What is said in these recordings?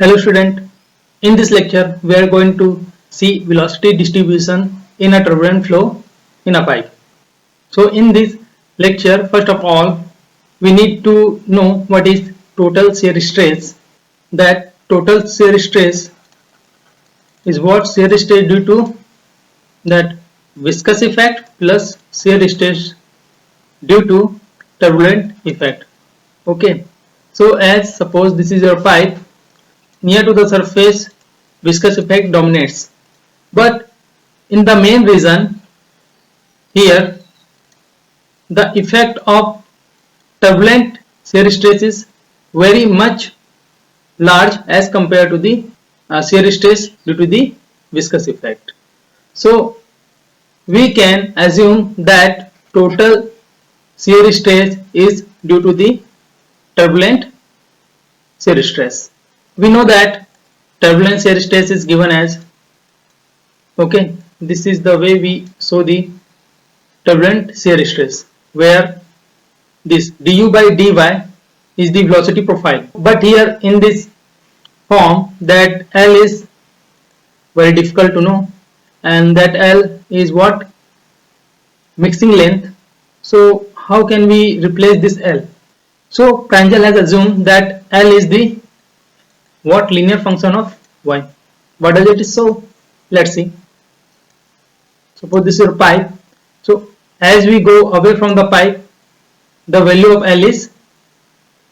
Hello student, in this lecture we are going to see velocity distribution in a turbulent flow in a pipe. So in this lecture, first of all, we need to know what is total shear stress. That total shear stress is what shear stress due to that viscous effect plus shear stress due to turbulent effect. Okay, so as suppose this is your pipe, near to the surface viscous effect dominates, but in the main region here the effect of turbulent shear stress is very much large as compared to the shear stress due to the viscous effect. So we can assume that total shear stress is due to the turbulent shear stress. We know that turbulent shear stress is given as, okay, this is the way we show the turbulent shear stress, where this du by dy is the velocity profile, but here in this form that L is very difficult to know, and that L is what, mixing length. So how can we replace this L? So Pranjal has assumed that L is the what, linear function of y. What does it show? Let's see. Suppose this is your pipe. So as we go away from the pipe, the value of L is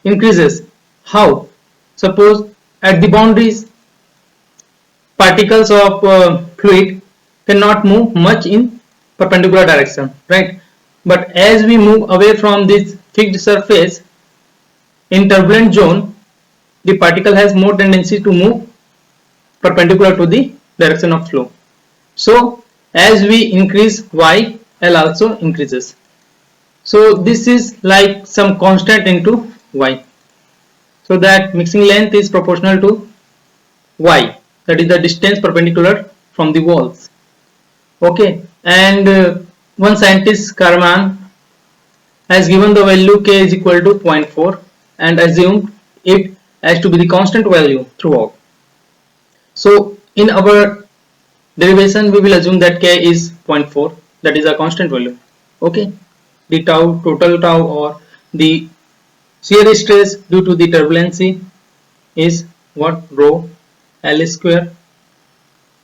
increases. How? Suppose at the boundaries, particles of fluid cannot move much in perpendicular direction, right? But as we move away from this fixed surface in turbulent zone, the particle has more tendency to move perpendicular to the direction of flow. So as we increase y, L also increases. So this is like some constant into y. So that mixing length is proportional to y, that is the distance perpendicular from the walls. Okay, and one scientist, Karman, has given the value k is equal to 0.4 and assumed it as to be the constant value throughout. So in our derivation we will assume that k is 0.4, that is a constant value. Okay, the tau, total tau, or the shear stress due to the turbulency is what, rho L square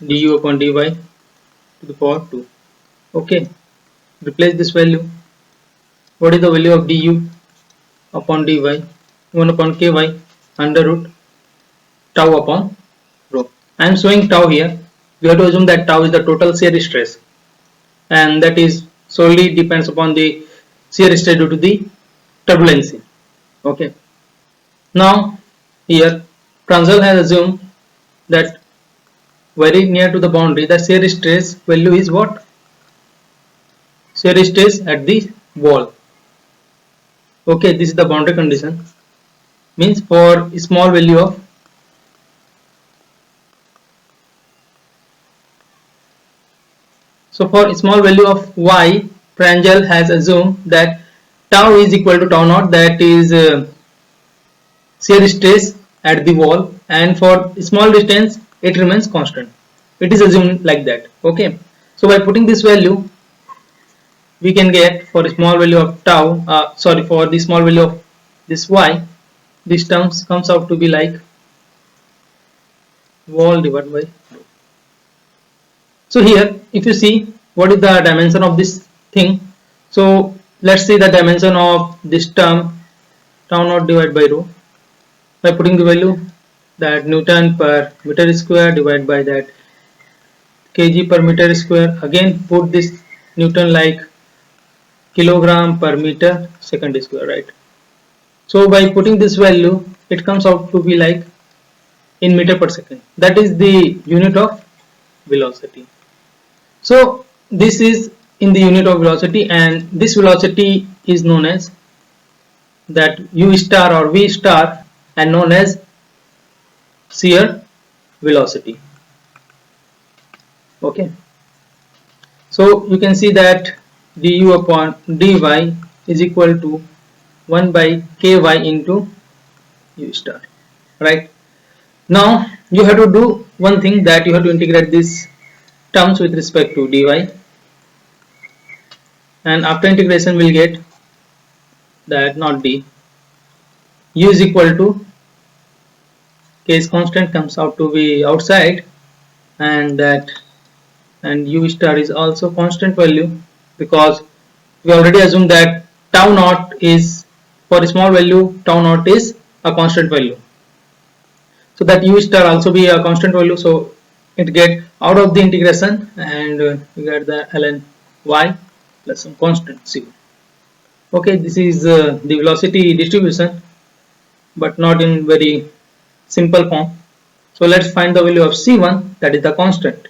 du upon dy to the power 2. Okay, replace this value. What is the value of du upon dy? 1 upon ky under root tau upon rho. I am showing tau here. We have to assume that tau is the total shear stress, and that is solely depends upon the shear stress due to the turbulency. Okay. Now here Pranjal has assumed that very near to the boundary the shear stress value is what? Shear stress at the wall. Okay, this is the boundary condition. Means for small value of small value of y, Pranjal has assumed that tau is equal to tau naught, that is shear stress at the wall, and for small distance it remains constant. It is assumed like that. Okay, so by putting this value we can get for small value of tau, for the small value of this y, this terms comes out to be like wall divided by rho. So here if you see what is the dimension of this thing, so let's see the dimension of this term tau naught divided by rho by putting the value that Newton per meter square divided by that kg per meter square. Again put this Newton like kilogram per meter second square, right? So by putting this value it comes out to be like in meter per second, that is the unit of velocity. So this is in the unit of velocity, and this velocity is known as that u star or v star and known as shear velocity. Okay, so you can see that du upon dy is equal to 1 by ky into u star, right? Now you have to do one thing, that you have to integrate these terms with respect to dy, and after integration we'll get that not d, u is equal to k is constant comes out to be outside, and that and u star is also constant value, because we already assumed that tau naught is, for a small value tau naught is a constant value, so that u star also be a constant value, so it get out of the integration, and we get the ln y plus some constant c. Okay, this is the velocity distribution, but not in very simple form. So let's find the value of c1, that is the constant.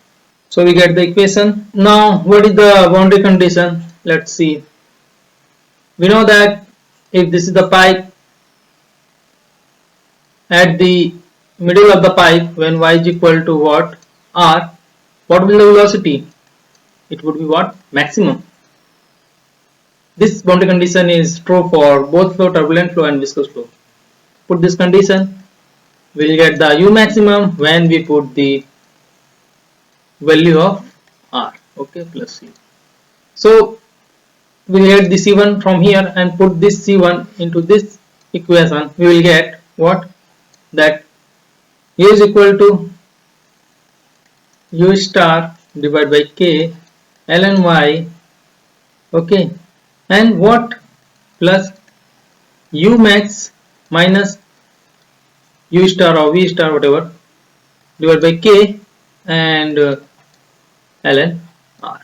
So we get the equation. Now what is the boundary condition? Let's see. We know that if this is the pipe, at the middle of the pipe, when y is equal to what, r, what will the velocity? It would be what, maximum. This boundary condition is true for both flow, turbulent flow and viscous flow. Put this condition, we will get the u maximum when we put the value of r, okay, plus c. So we will get the c1 from here and put this c1 into this equation. We will get what, that u is equal to u star divided by k ln y, okay, and what, plus u max minus u star or v star whatever divided by k and ln r.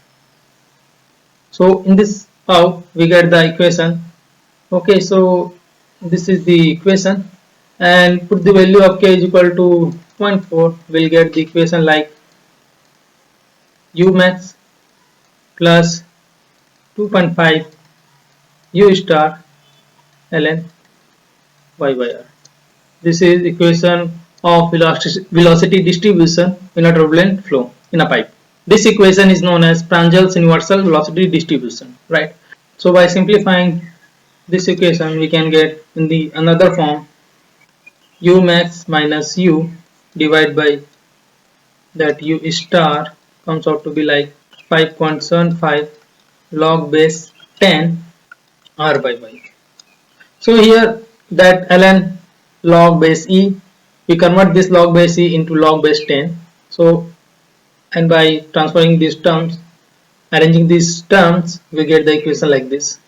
So in this how we get the equation. Okay, so this is the equation, and put the value of k is equal to 0.4, we'll get the equation like u max plus 2.5 u star ln y by r. This is equation of velocity distribution in a turbulent flow in a pipe. This equation is known as Prangel's universal velocity distribution, right? So by simplifying this equation, we can get in the another form, u max minus u divided by that u star comes out to be like 5.75 log base 10 r by y. So here that ln log base e, we convert this log base e into log base 10. So, and by transferring these terms, arranging these terms, we get the equation like this.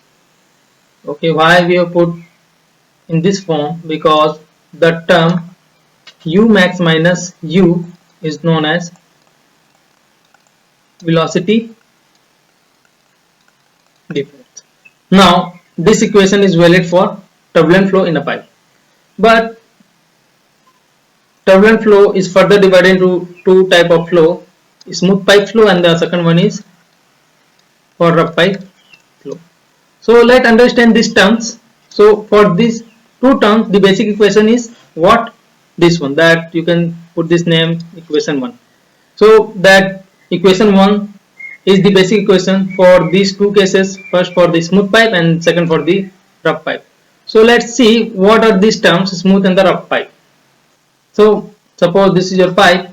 Okay, why we have put in this form? Because the term u max minus u is known as velocity difference. Now this equation is valid for turbulent flow in a pipe, but turbulent flow is further divided into two type of flow, smooth pipe flow and the second one is for rough pipe flow. So let's understand these terms. So for these two terms, the basic equation is what, this one, that you can put this name equation 1. So that equation 1 is the basic equation for these two cases, first for the smooth pipe and second for the rough pipe. So let's see what are these terms, smooth and the rough pipe. So suppose this is your pipe,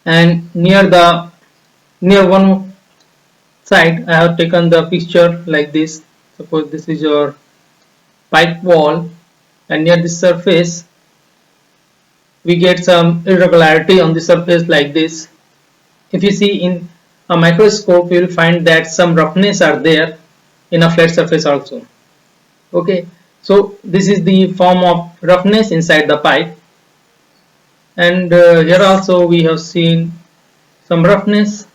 and near one side I have taken the picture like this. Suppose this is your pipe wall, and near this surface we get some irregularity on the surface like this. If you see in a microscope, you will find that some roughness are there in a flat surface also. Okay, so this is the form of roughness inside the pipe, and here also we have seen some roughness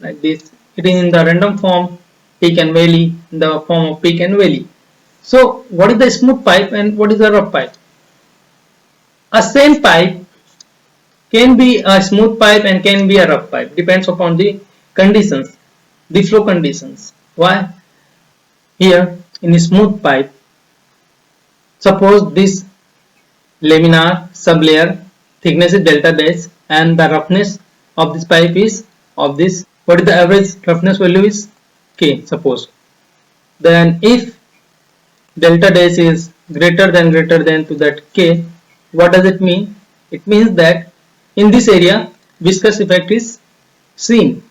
like this. It is in the random form, peak and valley, in the form of peak and valley. So what is the smooth pipe and what is the rough pipe? A same pipe can be a smooth pipe and can be a rough pipe, depends upon the conditions, the flow conditions. Why? Here in a smooth pipe, suppose this laminar sublayer thickness is delta dash and the roughness of this pipe is of this, what is the average roughness value is k, suppose. Then if delta dash is greater than to that k, what does it mean? It means that in this area viscous effect is seen.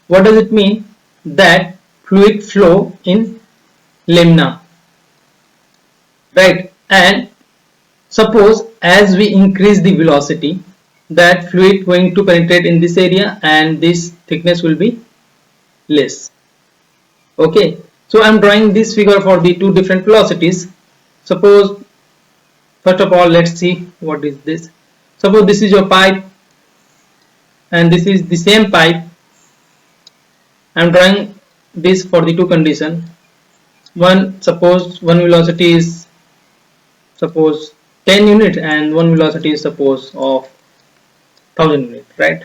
What does it mean? That fluid flow in lamina, right? And suppose as we increase the velocity, that fluid going to penetrate in this area and this thickness will be less. Okay, so I'm drawing this figure for the two different velocities. Suppose first of all, let's see what is this. Suppose this is your pipe and this is the same pipe. I'm drawing this for the two condition. Suppose one velocity is suppose 10 unit and one velocity is suppose of 1000 unit, right?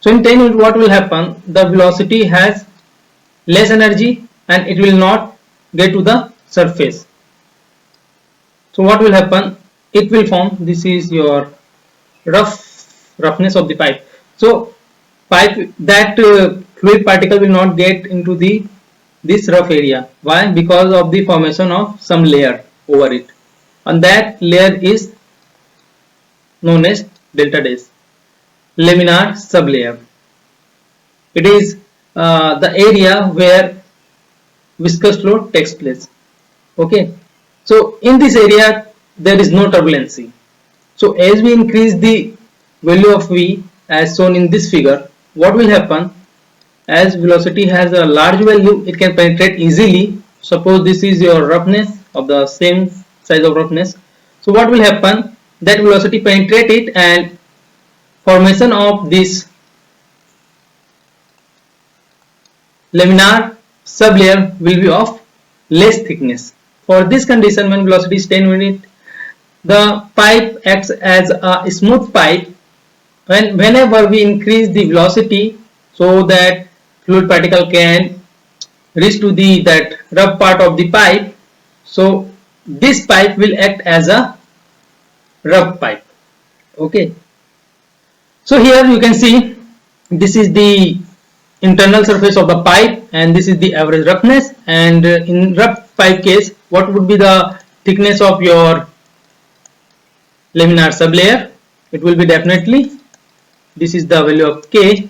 So in 10 unit, what will happen? The velocity has less energy and it will not get to the surface. So what will happen? It will form, this is your roughness of the pipe. So pipe, that fluid particle will not get into this rough area. Why? Because of the formation of some layer over it, and that layer is known as delta dash, laminar sublayer. It is the area where viscous flow takes place. Okay, so in this area there is no turbulency. So as we increase the value of V as shown in this figure, what will happen? As velocity has a large value, it can penetrate easily. Suppose this is your roughness of the same size of roughness. So what will happen? That velocity penetrate it and formation of this laminar sublayer will be of less thickness. For this condition, when velocity is 10 unit, the pipe acts as a smooth pipe. Whenever we increase the velocity so that fluid particle can reach to that rough part of the pipe, so this pipe will act as a rough pipe. Okay, so here you can see this is the internal surface of the pipe and this is the average roughness, and in rough pipe case, what would be the thickness of your laminar sublayer? It will be definitely, this is the value of K.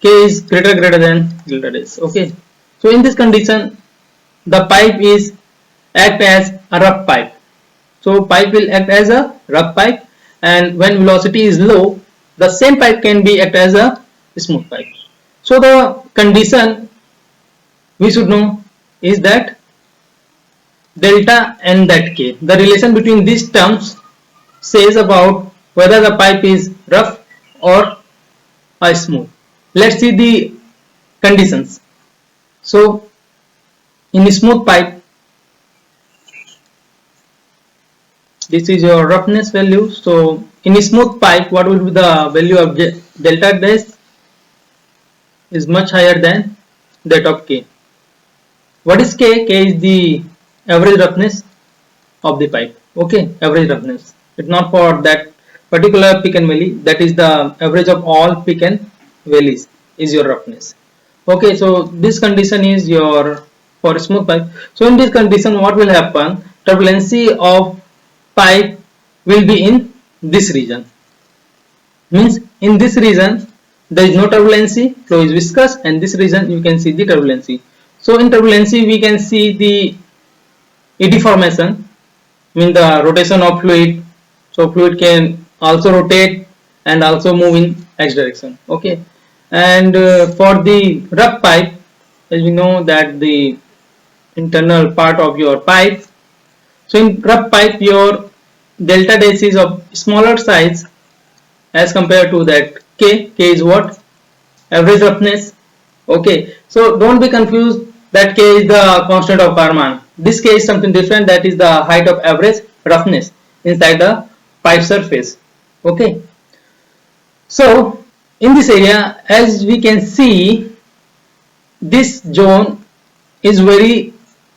K is greater than delta dash. Okay, so in this condition the pipe is act as a rough pipe. So pipe will act as a rough pipe, and when velocity is low, the same pipe can be act as a smooth pipe. So the condition we should know is that delta and that K, the relation between these terms says about whether the pipe is rough or smooth. Let's see the conditions. So in a smooth pipe, this is your roughness value. So in a smooth pipe, what will be the value of delta dash? Is much higher than that of K. What is K? K is the average roughness of the pipe. Okay, average roughness. It's not for that particular peak and valley. That is the average of all peak and valleys is your roughness. Okay, so this condition is your for smooth pipe. So in this condition, what will happen? Turbulency of pipe will be in this region. Means in this region there is no turbulency, flow is viscous, and this region you can see the turbulency. So in turbulency we can see the eddy formation, mean the rotation of fluid. So fluid can also rotate and also move in x direction. Okay, and for the rough pipe, as we know that the internal part of your pipe. So in rough pipe, your delta dash is of smaller size as compared to that K. K is what? Average roughness. Okay, so don't be confused that K is the constant of Karman. This K is something different, that is the height of average roughness inside the pipe surface. Okay, so in this area, as we can see, this zone is very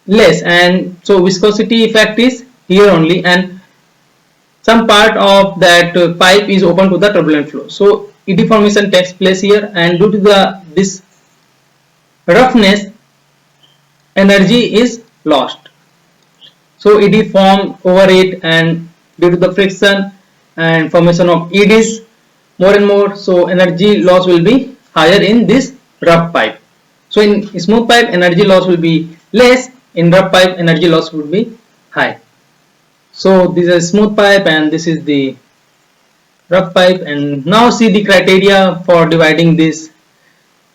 less, and so viscosity effect is here only, and some part of that pipe is open to the turbulent flow. So eddy formation takes place here, and due to this roughness, energy is lost. So eddy form over it, and due to the friction, and formation of eddies more and more, so energy loss will be higher in this rough pipe. So in smooth pipe energy loss will be less, in rough pipe energy loss would be high. So this is smooth pipe and this is the rough pipe, and now see the criteria for dividing these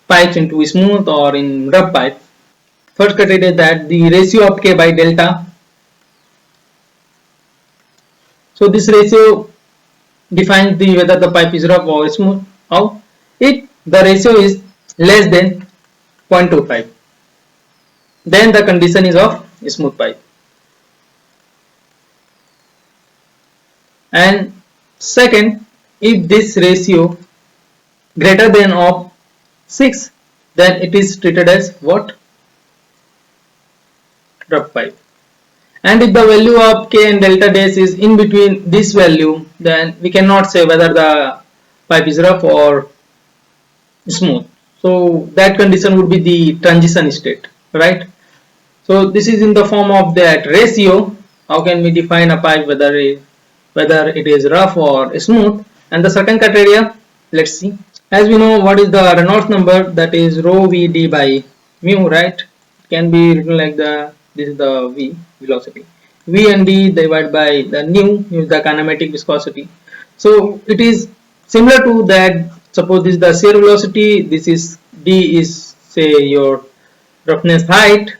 pipes into smooth or in rough pipe. First criteria is that the ratio of K by delta. So this ratio defines the whether the pipe is rough or smooth. How? If the ratio is less than 0.25, then the condition is of smooth pipe. And second, if this ratio greater than of 6, then it is treated as what? Rough pipe. And if the value of K and delta dash is in between this value, then we cannot say whether the pipe is rough or smooth. So that condition would be the transition state, right? So this is in the form of that ratio. How can we define a pipe whether it is rough or smooth? And the second criteria, let's see. As we know, what is the Reynolds number? That is rho Vd by mu, right? It can be written like this is the V, velocity. V and D divided by the nu is the kinematic viscosity. So it is similar to that. Suppose this is the shear velocity, this is D is say your roughness height,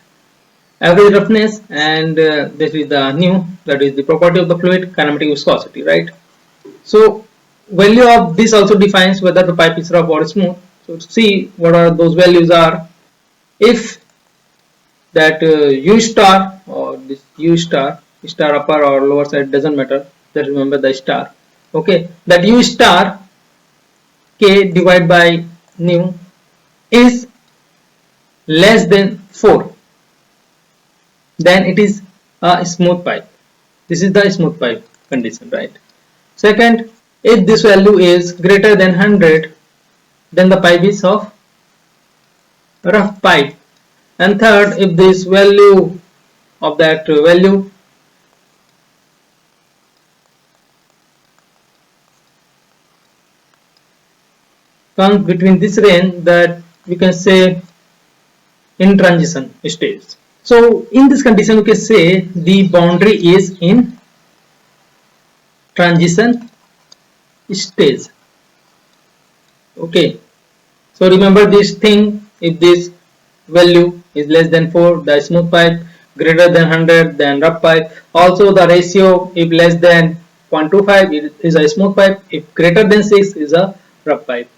average roughness, and this is the nu, that is the property of the fluid, kinematic viscosity, right? So value of this also defines whether the pipe is rough or smooth. So to see what are those values are, if that U star or this U star upper or lower side doesn't matter, just remember the star, okay, that U star K divided by nu is less than 4, then it is a smooth pipe. This is the smooth pipe condition, right? Second, if this value is greater than 100, then the pipe is of rough pipe. And third, if this value of that value comes between this range, that we can say in transition stage. So in this condition we can say the boundary is in transition stage. Okay, so remember this thing, if this value is less than 4, the smooth pipe, greater than 100, then rough pipe. Also the ratio, if less than 0.25 it is a smooth pipe, if greater than 6 is a rough pipe.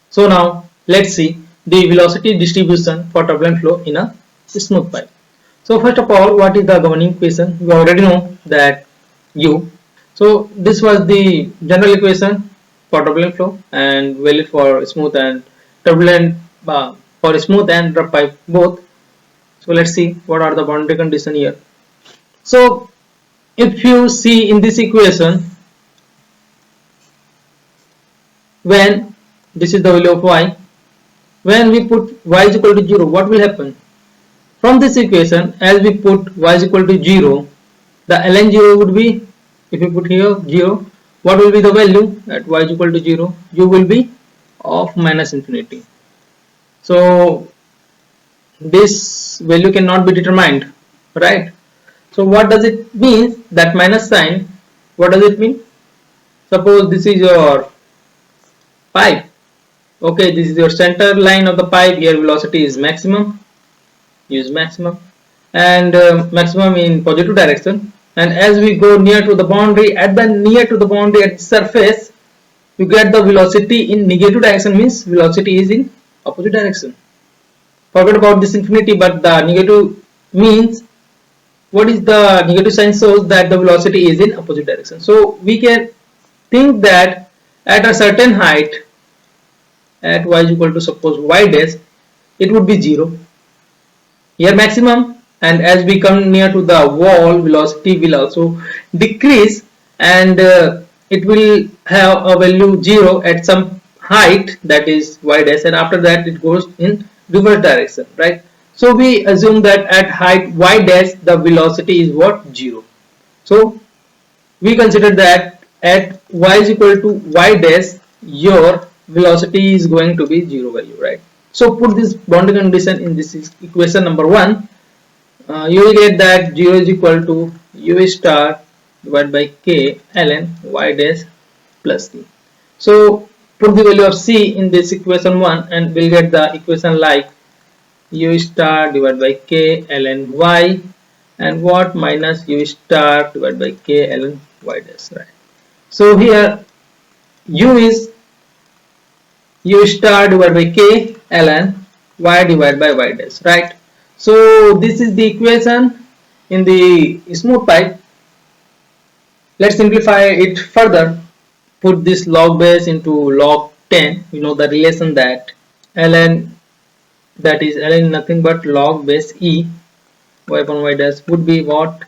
So now let's see the velocity distribution for turbulent flow in a smooth pipe. So first of all, what is the governing equation? We already know that U. So this was the general equation for turbulent flow and valid for smooth and turbulent, for smooth and rough pipe both. So let's see what are the boundary conditions here. So if you see in this equation, when this is the value of y, when we put y is equal to 0, what will happen? From this equation, as we put y is equal to 0, the ln 0 would be, if you put here 0, what will be the value at y is equal to 0? U will be of minus infinity. So this value cannot be determined, right? So what does it mean, that minus sign? What does it mean? Suppose this is your pipe. Okay, this is your center line of the pipe. Here velocity is maximum. Use maximum, and maximum in positive direction. And as we go near to the boundary, at the surface, you get the velocity in negative direction, means velocity is in opposite direction. Forget about this infinity, but the negative means, what is the negative sign? Shows that the velocity is in opposite direction. So we can think that at a certain height, at y is equal to suppose y dash, it would be 0. Here maximum, and as we come near to the wall, velocity will also decrease, and it will have a value 0 at some height, that is y dash, and after that it goes in reverse direction, right? So we assume that at height y dash the velocity is what? 0. So we consider that at y is equal to y dash, your velocity is going to be 0 value, right? So put this boundary condition in this equation number 1. You will get that 0 is equal to u star divided by k ln y dash plus c. So put the value of c in this equation 1 and we'll get the equation like u star divided by k ln y and what minus u star divided by k ln y dash, right? So here u is u star divided by k ln y divided by y dash, right? So this is the equation in the smooth pipe. Let's simplify it further. Put this log base into log 10. You know the relation that ln, that is ln nothing but log base e y upon y dash would be what?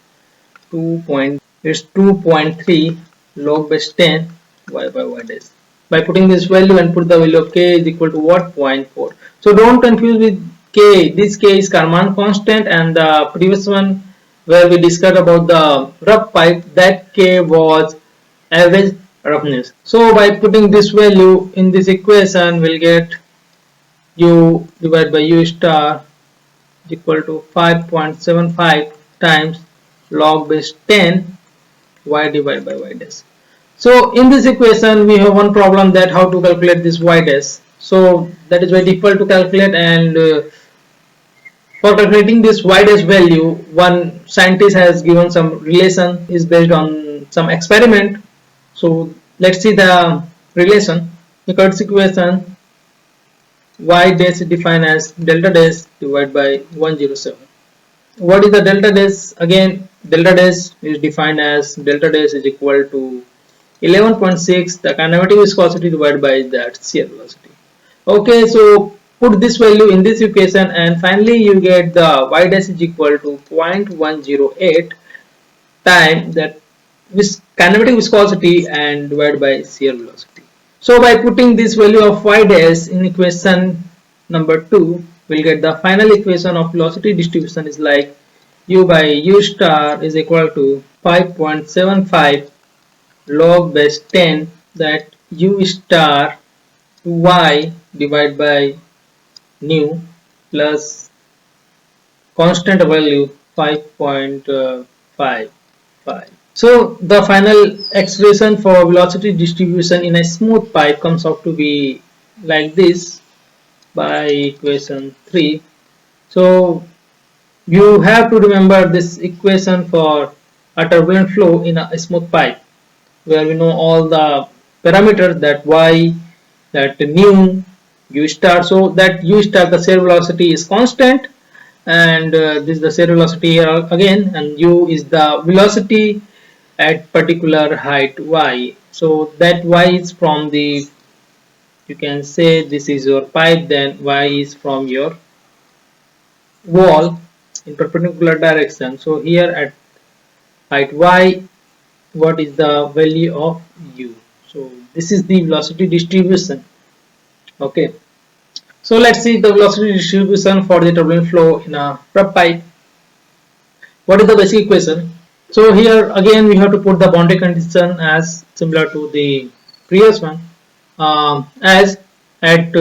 2.3 log base 10 y by y dash. By putting this value and put the value of k is equal to what? 0.4. So don't confuse with k. This k is Karman constant, and the previous one where we discussed about the rough pipe, that k was average roughness. So by putting this value in this equation, we'll get u divided by u star is equal to 5.75 times log base 10 y divided by y dash. So in this equation we have one problem, that how to calculate this y dash. So that is very difficult to calculate, and for calculating this y dash value, one scientist has given some relation is based on some experiment. So let's see the relation. The Kurt's equation, y dash is defined as delta dash divided by 107. What is the delta dash? Again, delta dash is defined as delta dash is equal to 11.6 the kinematic viscosity divided by that shear velocity. Okay, so put this value in this equation and finally you get the y dash is equal to 0.108 times that kinematic viscosity and divided by shear velocity. So by putting this value of y dash in equation number 2, we'll get the final equation of velocity distribution is like u by u star is equal to 5.75 log base 10 that u star y divided by nu plus constant value 5.55. So the final expression for velocity distribution in a smooth pipe comes out to be like this by equation 3. So you have to remember this equation for a turbulent flow in a smooth pipe, where we know all the parameters, that y, that nu, u star. So that u star, the shear velocity is constant, and this is the shear velocity here again, and u is the velocity at particular height y. So that y is from the, you can say this is your pipe, then y is from your wall in perpendicular direction. So here at height y, what is the value of u? So this is the velocity distribution. Okay, so let's see the velocity distribution for the turbulent flow in a rough pipe. What is the basic equation? So here again we have to put the boundary condition as similar to the previous one, as at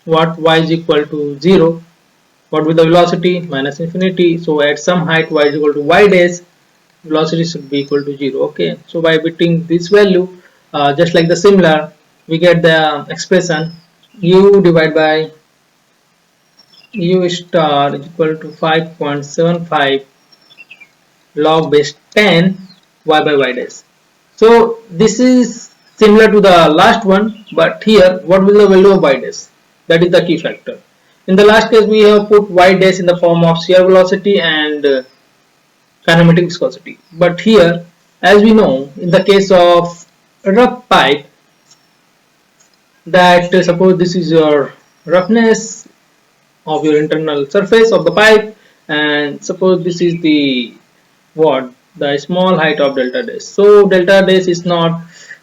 what y is equal to 0, what will the velocity? Minus infinity. So at some height y is equal to y dash, velocity should be equal to 0. Okay, so by putting this value, just like the similar, we get the expression u divided by u star is equal to 5.75 log base 10 y by y dash. So this is similar to the last one, but here what will the value of y dash? That is the key factor. In the last case we have put y dash in the form of shear velocity and kinematic viscosity, but here, as we know, in the case of rough pipe, that suppose this is your roughness of your internal surface of the pipe, and suppose this is the what, the small height of delta dash. So delta dash is not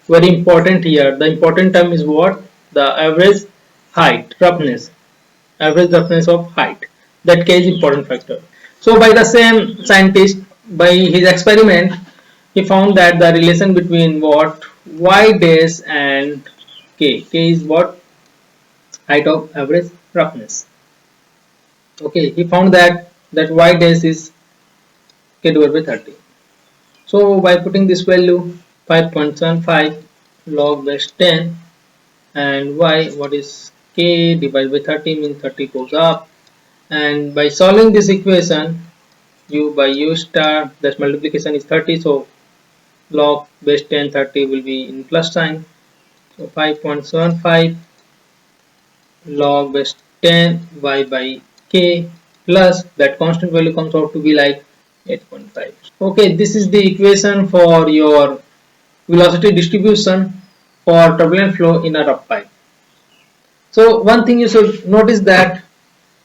very important here. The important term is what? The average height, roughness, average roughness of height. That K is important factor. So by the same scientist, by his experiment, he found that the relation between what y dash and k is what height of average roughness. Okay, he found that y dash is k divided by 30. So by putting this value 5.75 log base 10 and y, what is k divided by 30, means 30 goes up, and by solving this equation u by u star, that multiplication is 30, so log base 10 30 will be in plus sign, so 5.75 log base 10 y by k plus that constant value comes out to be like 8.5. Okay, this is the equation for your velocity distribution for turbulent flow in a rough pipe. So one thing you should notice that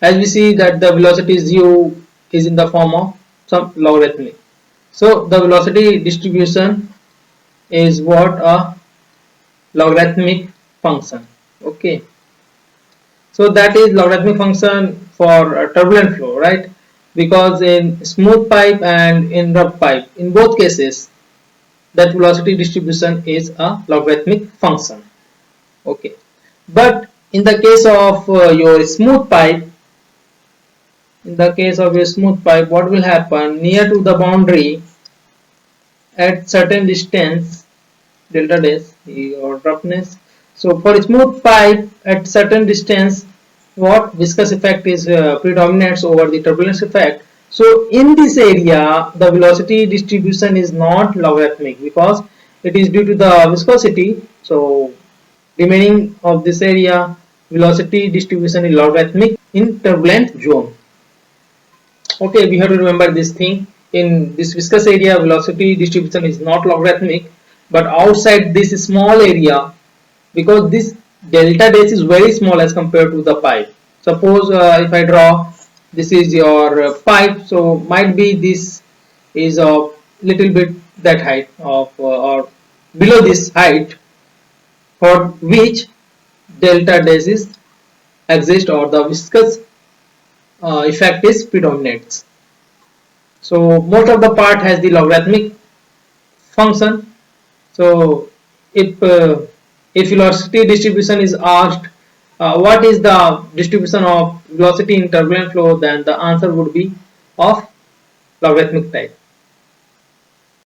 as we see that the velocity u is in the form of some logarithmic. So the velocity distribution is what a logarithmic function. Okay, so that is logarithmic function for turbulent flow, right? Because in smooth pipe and in rough pipe, in both cases, that velocity distribution is a logarithmic function. Okay, but in the case of your smooth pipe, what will happen near to the boundary at certain distance delta dash or roughness. So for smooth pipe at certain distance, what viscous effect is predominates over the turbulence effect. So in this area the velocity distribution is not logarithmic because it is due to the viscosity. So remaining of this area velocity distribution is logarithmic in turbulent zone. Okay, we have to remember this thing. In this viscous area velocity distribution is not logarithmic, but outside this small area, because this delta dash is very small as compared to the pipe. Suppose if I draw, this is your pipe, so might be this is a little bit that height of or below this height for which delta dash is exist or the viscous effect is predominates. So most of the part has the logarithmic function. So if velocity distribution is asked what is the distribution of velocity in turbulent flow, then the answer would be of logarithmic type.